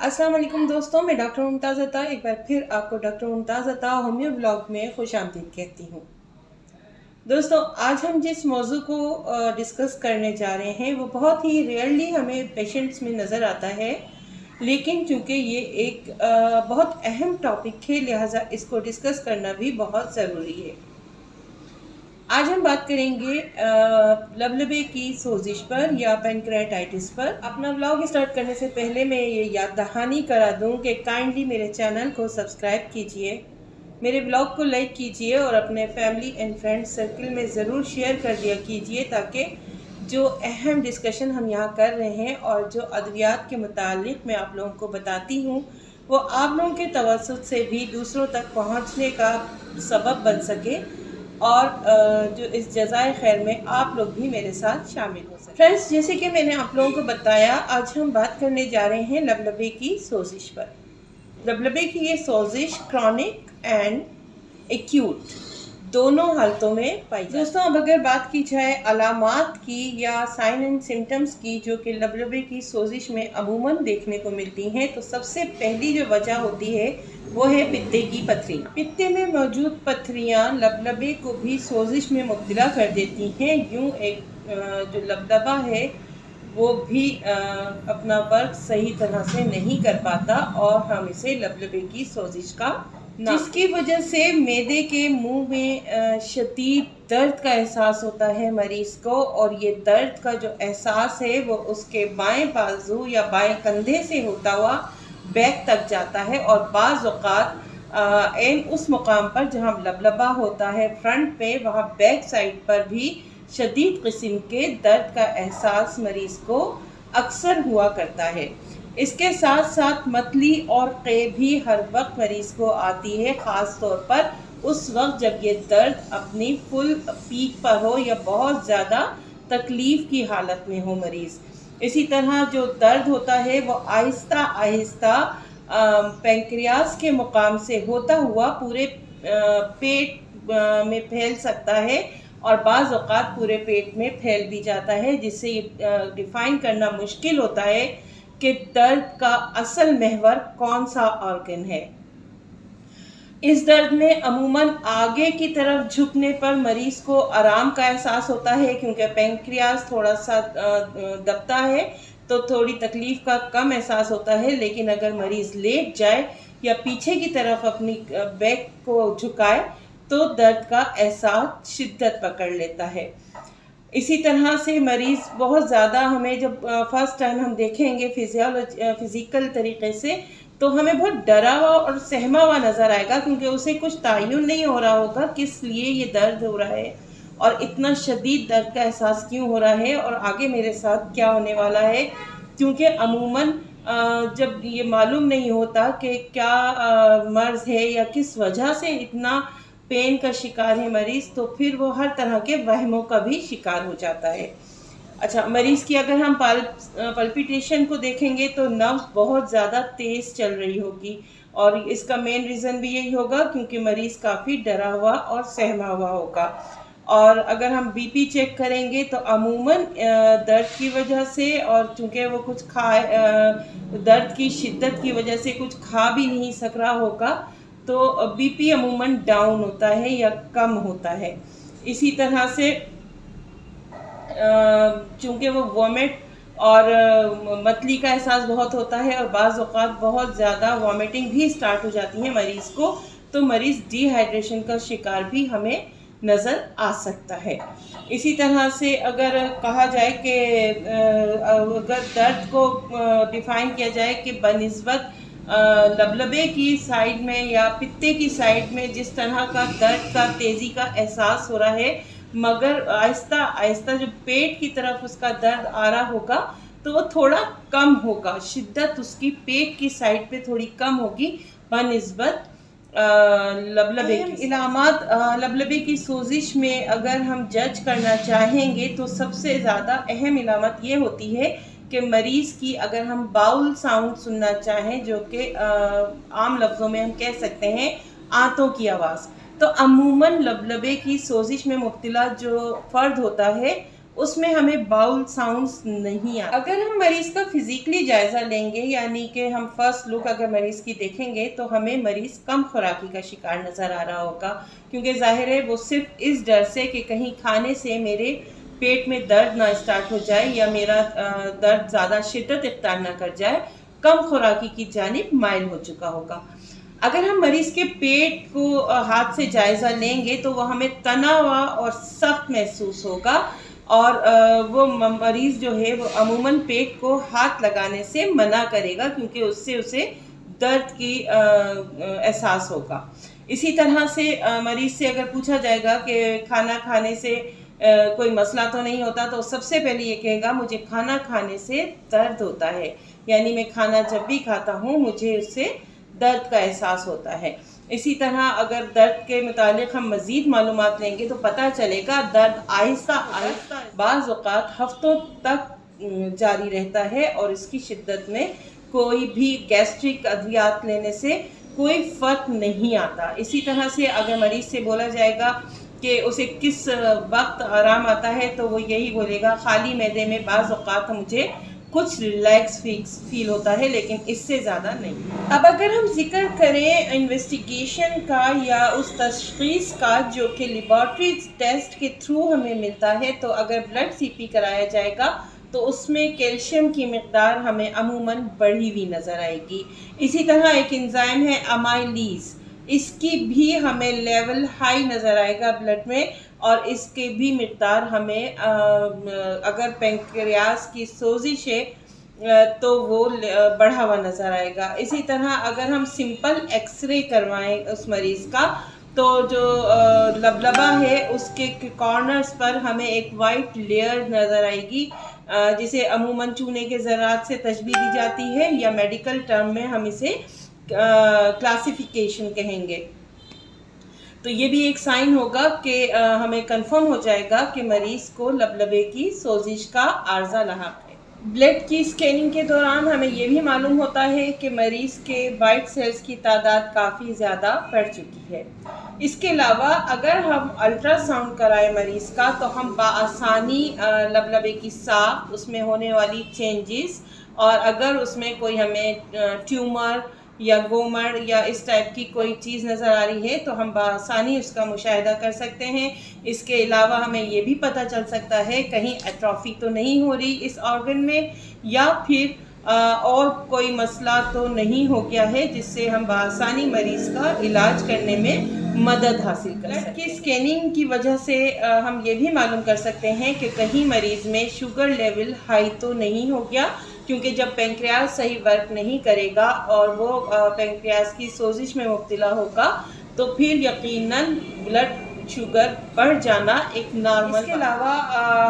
अस्सलाम वालेकुम दोस्तों, मैं डॉक्टर मुमताज़ अता एक बार फिर आपको डॉक्टर मुमताज़ अता होम्यो ब्लॉग में खुश आमदीद कहती हूँ। दोस्तों, आज हम जिस मौजू को डिस्कस करने जा रहे हैं वो बहुत ही रेयरली हमें पेशेंट्स में नज़र आता है, लेकिन चूँकि ये एक बहुत अहम टॉपिक है, लिहाजा इसको डिस्कस करना भी बहुत ज़रूरी है। आज हम बात करेंगे लबलबे की सोजिश पर या पैनक्रेटाइटिस पर। अपना ब्लॉग स्टार्ट करने से पहले मैं ये याद दहानी करा दूं कि काइंडली मेरे चैनल को सब्सक्राइब कीजिए, मेरे ब्लॉग को लाइक कीजिए और अपने फैमिली एंड फ्रेंड्स सर्कल में ज़रूर शेयर कर दिया कीजिए, ताकि जो अहम डिस्कशन हम यहाँ कर रहे हैं और जो अद्वियात के मुतालिक मैं आप लोगों को बताती हूँ वो आप लोगों के तवज्जुह से भी दूसरों तक पहुँचने का सबब बन सके और जो इस जज़ाए खैर में आप लोग भी मेरे साथ शामिल हो सकें। फ्रेंड्स, जैसे कि मैंने आप लोगों को बताया, आज हम बात करने जा रहे हैं लबलबे की सोजिश पर। लबलबे की ये सोजिश क्रॉनिक एंड एक्यूट दोनों हालतों में पाई जाती है। दोस्तों, अब अगर बात की जाए अलामात की या साइन एंड सिम्टम्स की जो कि लबलबे की सोजिश में अमूमन देखने को मिलती हैं, तो सबसे पहली जो वजह होती है वो है पित्ते की पथरियाँ। पित्ते में मौजूद पथरियाँ लबलबे को भी सोजिश में मुब्तला कर देती हैं। यूँ एक जो लबलबा है वो भी अपना वर्क सही तरह से नहीं कर पाता और हम इसे लबलबे की सोजिश का जिसकी वजह से मैदे के मुंह में शदीद दर्द का एहसास होता है मरीज़ को, और ये दर्द का जो एहसास है वो उसके बाएं बाजू या बाएं कंधे से होता हुआ बैक तक जाता है, और बाज़ औक़ात एन उस मुकाम पर जहाँ लबलबा होता है फ्रंट पे, वहाँ बैक साइड पर भी शदीद किस्म के दर्द का एहसास मरीज़ को अक्सर हुआ करता है। इसके साथ साथ मतली और क़े भी हर वक्त मरीज़ को आती है, ख़ास तौर पर उस वक्त जब ये दर्द अपनी फुल पीक पर हो या बहुत ज़्यादा तकलीफ़ की हालत में हो मरीज़। इसी तरह जो दर्द होता है वो आहिस्ता आहिस्ता पैंक्रियास के मुकाम से होता हुआ पूरे पेट में फैल सकता है और बाज़ औक़ात पूरे पेट में फैल भी जाता है, जिससे ये डिफ़ाइन करना मुश्किल होता है कि दर्द का असल महवर कौन सा ऑर्गन है। इस दर्द में अमूमन आगे की तरफ झुकने पर मरीज़ को आराम का एहसास होता है, क्योंकि पैंक्रियास थोड़ा सा दबता है तो थोड़ी तकलीफ़ का कम एहसास होता है। लेकिन अगर मरीज़ लेट जाए या पीछे की तरफ अपनी बैक को झुकाए तो दर्द का एहसास शिद्दत पकड़ लेता है। इसी तरह से मरीज़ बहुत ज़्यादा, हमें जब फर्स्ट टाइम हम देखेंगे फिज़िकल तरीक़े से, तो हमें बहुत डरा हुआ और सहमा हुआ नज़र आएगा, क्योंकि उसे कुछ तायुन नहीं हो रहा होगा किस लिए ये दर्द हो रहा है और इतना शदीद दर्द का एहसास क्यों हो रहा है और आगे मेरे साथ क्या होने वाला है। क्योंकि अमूमन जब ये मालूम नहीं होता कि क्या मर्ज़ है या किस वजह से इतना पेन का शिकार है मरीज़, तो फिर वो हर तरह के वहमों का भी शिकार हो जाता है। अच्छा, मरीज़ की अगर हम पल्पिटेशन को देखेंगे तो नब्ज़ बहुत ज़्यादा तेज़ चल रही होगी, और इसका मेन रीज़न भी यही होगा क्योंकि मरीज़ काफ़ी डरा हुआ और सहमा हुआ होगा। और अगर हम बीपी चेक करेंगे तो अमूमन दर्द की वजह से, और चूँकि वो कुछ दर्द की शिद्दत की वजह से कुछ खा भी नहीं सक रहा होगा, तो बीपी अमूमन डाउन होता है या कम होता है। इसी तरह से चूँकि वो वॉमिट और मतली का एहसास बहुत होता है और बाज़ औक़ात बहुत ज़्यादा वॉमिटिंग भी स्टार्ट हो जाती है मरीज़ को, तो मरीज़ डिहाइड्रेशन का शिकार भी हमें नज़र आ सकता है। इसी तरह से अगर कहा जाए कि अगर दर्द को डिफ़ाइन किया जाए कि बनिस्बत लबलबे की साइड में या पित्ते की साइड में जिस तरह का दर्द का तेज़ी का एहसास हो रहा है, मगर आहिस्ता आहिस्ता जो पेट की तरफ उसका दर्द आ रहा होगा तो वो थोड़ा कम होगा, शिद्दत उसकी पेट की साइड पे थोड़ी कम होगी बनिस्बत लबलबे की। इलामात लबलबे की सोजिश में अगर हम जज करना चाहेंगे तो सबसे ज़्यादा अहम इलामत ये होती है कि मरीज़ की, अगर हम बाउल साउंड सुनना चाहें, जो कि आम लफ्ज़ों में हम कह सकते हैं आंतों की आवाज़, तो अमूमन लबलबे की सोजिश में मुब्तला जो फ़र्द होता है उसमें हमें बाउल साउंड्स नहीं आते। अगर हम मरीज़ का फिजिकली जायज़ा लेंगे, यानी कि हम फर्स्ट लुक अगर मरीज़ की देखेंगे, तो हमें मरीज़ कम खुराकी का शिकार नज़र आ रहा होगा, क्योंकि जाहिर है वो सिर्फ इस डर से कि कहीं खाने से मेरे पेट में दर्द ना स्टार्ट हो जाए या मेरा दर्द ज़्यादा शिद्दत इख्तियार ना कर जाए, कम खुराकी की जानिब माइल हो चुका होगा। अगर हम मरीज़ के पेट को हाथ से जायज़ा लेंगे तो वह हमें तना हुआ और सख्त महसूस होगा, और वो मरीज़ जो है वो अमूमन पेट को हाथ लगाने से मना करेगा, क्योंकि उससे उसे दर्द की एहसास होगा। इसी तरह से मरीज़ से अगर पूछा जाएगा कि खाना खाने से कोई मसला तो नहीं होता, तो सबसे पहले ये कहेगा मुझे खाना खाने से दर्द होता है, यानी मैं खाना जब भी खाता हूँ मुझे उससे दर्द का एहसास होता है। इसी तरह अगर दर्द के मुतालिक हम मज़ीद मालूमात लेंगे तो पता चलेगा दर्द आहिस्ता आहिस्ता बाज़ औक़ात हफ्तों तक जारी रहता है, और इसकी शिद्दत में कोई भी गैस्ट्रिक अद्वियात लेने से कोई फ़र्क नहीं आता। इसी तरह से अगर मरीज़ से बोला जाएगा कि उसे किस वक्त आराम आता है, तो वो यही बोलेगा खाली मैदे में बाज़ औक़ात मुझे कुछ रिलैक्स फील होता है, लेकिन इससे ज़्यादा नहीं। अब अगर हम जिक्र करें इन्वेस्टिगेशन का या उस तशख़ीस का जो कि लेबॉर्ट्री टेस्ट के थ्रू हमें मिलता है, तो अगर ब्लड सीपी कराया जाएगा तो उसमें कैल्शियम की मिक़दार हमें अमूमन बढ़ी हुई नज़र आएगी। इसी तरह एक एंजाइम है अमाइलीज़, इसकी भी हमें लेवल हाई नज़र आएगा ब्लड में, और इसके भी मिक़दार हमें अगर पेंक्रियास की सोजिश है तो वो बढ़ा हुआ नज़र आएगा। इसी तरह अगर हम सिंपल एक्सरे करवाएं उस मरीज़ का, तो जो लबलबा है उसके कॉर्नर्स पर हमें एक वाइट लेयर नज़र आएगी, जिसे अमूमन चूने के ज़रात से तशबीह दी जाती है, या मेडिकल टर्म में हम इसे क्लासिफिकेशन कहेंगे। तो ये भी एक साइन होगा कि हमें कंफर्म हो जाएगा कि मरीज़ को लबलबे की सोजिश का आर्जा लाहक है। ब्लड की स्कैनिंग के दौरान हमें ये भी मालूम होता है कि मरीज़ के वाइट सेल्स की तादाद काफ़ी ज़्यादा बढ़ चुकी है। इसके अलावा अगर हम अल्ट्रासाउंड कराएं मरीज़ का, तो हम बाआसानी लबलबे की साख, उसमें होने वाली चेंजेस, और अगर उसमें कोई हमें ट्यूमर या गोमड़ या इस टाइप की कोई चीज़ नज़र आ रही है, तो हम बआसानी उसका मुशाहिदा कर सकते हैं। इसके अलावा हमें ये भी पता चल सकता है कहीं एट्रोफी तो नहीं हो रही इस ऑर्गन में, या फिर और कोई मसला तो नहीं हो गया है जिससे हम बआसानी मरीज़ का इलाज करने में मदद हासिल कर सकते हैं। ब्लड की स्कैनिंग की वजह से हम ये भी मालूम कर सकते हैं कि कहीं मरीज़ में शुगर लेवल हाई तो नहीं हो गया, क्योंकि जब पेंक्रियास सही वर्क नहीं करेगा और वो पेंक्रियास की सोजिश में मुब्तला होगा, तो फिर यकीनन ब्लड शुगर बढ़ जाना एक नॉर्मल। इसके अलावा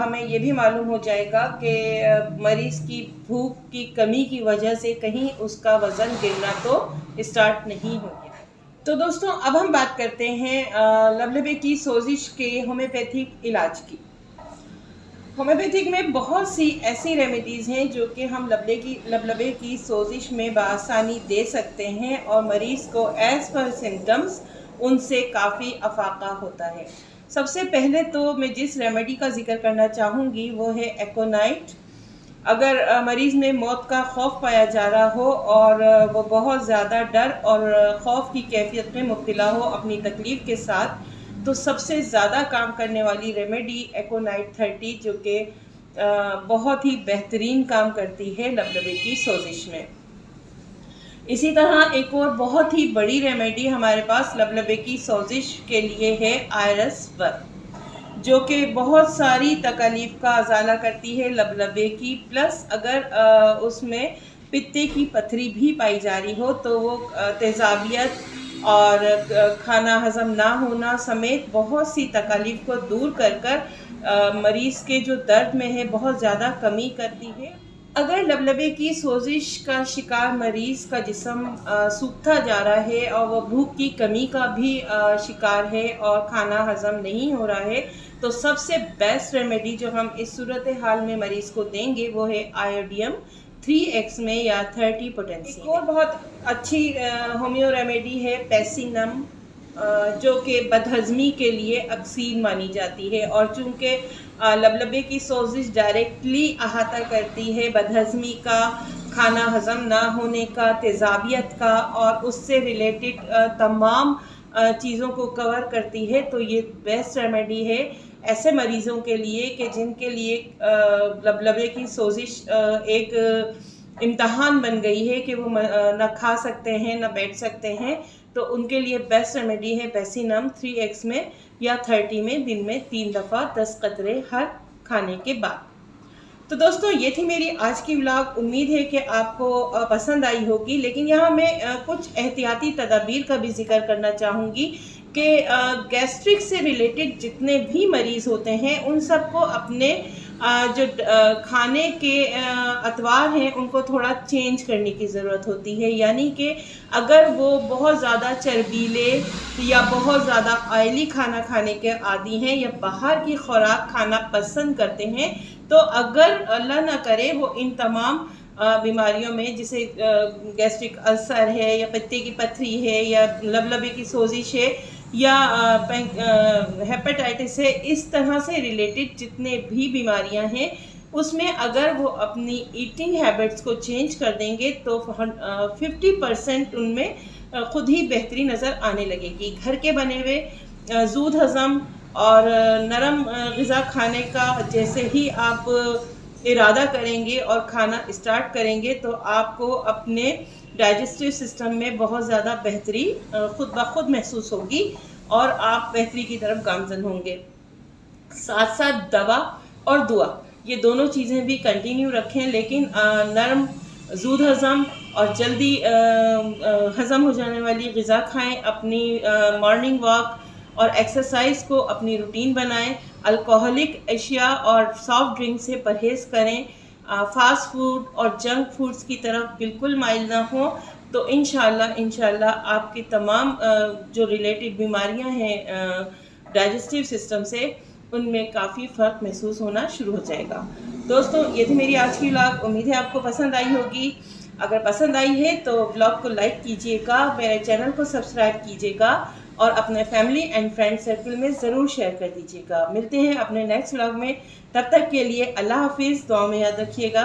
हमें ये भी मालूम हो जाएगा कि मरीज़ की भूख की कमी की वजह से कहीं उसका वज़न गिरना तो स्टार्ट नहीं हो गया। तो दोस्तों, अब हम बात करते हैं लबलबे की सोजिश के होम्योपैथिक इलाज की। होम्योपैथिक में बहुत सी ऐसी रेमेडीज़ हैं जो कि हम लबलबे की सोजिश में बआसानी दे सकते हैं, और मरीज़ को एज़ पर सिम्टम्स उनसे काफ़ी अफाका होता है। सबसे पहले तो मैं जिस रेमेडी का जिक्र करना चाहूँगी वो है एकोनाइट। अगर मरीज़ में मौत का खौफ पाया जा रहा हो और वो बहुत ज़्यादा डर और खौफ की कैफियत में मुब्तला हो अपनी तकलीफ़ के साथ, तो सबसे ज़्यादा काम करने वाली रेमेडी एकोनाइट 30, जो कि बहुत ही बेहतरीन काम करती है लबलबे की सोजिश में। इसी तरह एक और बहुत ही बड़ी रेमेडी हमारे पास लबलबे की सोजिश के लिए है आयरस वर्क, जो कि बहुत सारी तकलीफ़ का अजाला करती है लबलबे की, प्लस अगर उसमें पित्ते की पथरी भी पाई जा रही हो तो वो तेज़ाबियत और खाना हज़म ना होना समेत बहुत सी तकलीफ़ को दूर कर मरीज़ के जो दर्द में है बहुत ज़्यादा कमी करती है। अगर लबलबे की सोजिश का शिकार मरीज़ का जिस्म सूखता जा रहा है और वह भूख की कमी का भी शिकार है और खाना हज़म नहीं हो रहा है, तो सबसे बेस्ट रेमेडी जो हम इस सूरत हाल में मरीज़ को देंगे वो है आयोडियम 3x में या 30 पोटेंसी। एक और बहुत अच्छी होम्यो रेमेडी है पैसिनम। जो कि बदहज़मी के लिए अक्सीर मानी जाती है। और चूँकि लबलबे की सोजिश डायरेक्टली अहाता करती है बदहज़मी का, खाना हज़म ना होने का, तेज़ाबियत का और उससे रिलेटेड तमाम चीज़ों को कवर करती है, तो ये बेस्ट रेमेडी है ऐसे मरीज़ों के लिए कि जिनके लिए लबलबे की सोजिश एक इम्तहान बन गई है कि वो ना खा सकते हैं ना बैठ सकते हैं। तो उनके लिए बेस्ट रेमेडी है बेसिनम 3x में या 30 में दिन में 3 दफ़ा 10 कतरे हर खाने के बाद। तो दोस्तों ये थी मेरी आज की व्लॉग। उम्मीद है कि आपको पसंद आई होगी, लेकिन यहाँ मैं कुछ एहतियाती तदाबीर का भी जिक्र करना चाहूँगी कि गैस्ट्रिक से रिलेटेड जितने भी मरीज़ होते हैं उन सबको अपने जो खाने के अतवार हैं उनको थोड़ा चेंज करने की ज़रूरत होती है। यानी कि अगर वो बहुत ज़्यादा चर्बीले या बहुत ज़्यादा ऑयली खाना खाने के आदी हैं या बाहर की खुराक खाना पसंद करते हैं, तो अगर अल्लाह ना करे वो इन तमाम बीमारियों में, जिसे गैस्ट्रिक अल्सर है या पित्ते की पथरी है या लबलबे की सोजिश है या हेपेटाइटिस है, इस तरह से रिलेटेड जितने भी बीमारियां हैं उसमें अगर वो अपनी ईटिंग हैबिट्स को चेंज कर देंगे तो 50% उनमें खुद ही बेहतरी नज़र आने लगेगी। घर के बने हुए जूद हज़म और नरम ग़िज़ा खाने का जैसे ही आप इरादा करेंगे और खाना स्टार्ट करेंगे तो आपको अपने डाइजेस्टिव सिस्टम में बहुत ज़्यादा बेहतरी खुद ब खुद महसूस होगी और आप बेहतरी की तरफ गामज़न होंगे। साथ साथ दवा और दुआ ये दोनों चीज़ें भी कंटिन्यू रखें, लेकिन नरम जूद हज़म और जल्दी हज़म हो जाने वाली ग़िज़ा खाएं। अपनी मॉर्निंग वॉक और एक्सरसाइज को अपनी रूटीन बनाएं। अल्कोहलिक अशिया और सॉफ्ट ड्रिंक से परहेज़ करें। फास्ट फूड और जंक फूड्स की तरफ बिल्कुल माइल ना हो। तो इंशाल्लाह आपकी तमाम जो रिलेटेड बीमारियां हैं डाइजेस्टिव सिस्टम से, उनमें काफ़ी फ़र्क महसूस होना शुरू हो जाएगा। दोस्तों ये थी मेरी आज की व्लॉग। उम्मीद है आपको पसंद आई होगी। अगर पसंद आई है तो व्लॉग को लाइक कीजिएगा, मेरे चैनल को सब्सक्राइब कीजिएगा और अपने फैमिली एंड फ्रेंड सर्कल में ज़रूर शेयर कर दीजिएगा। मिलते हैं अपने नेक्स्ट व्लॉग में, तब तक के लिए अल्लाह हाफिज़। दुआ में याद रखिएगा।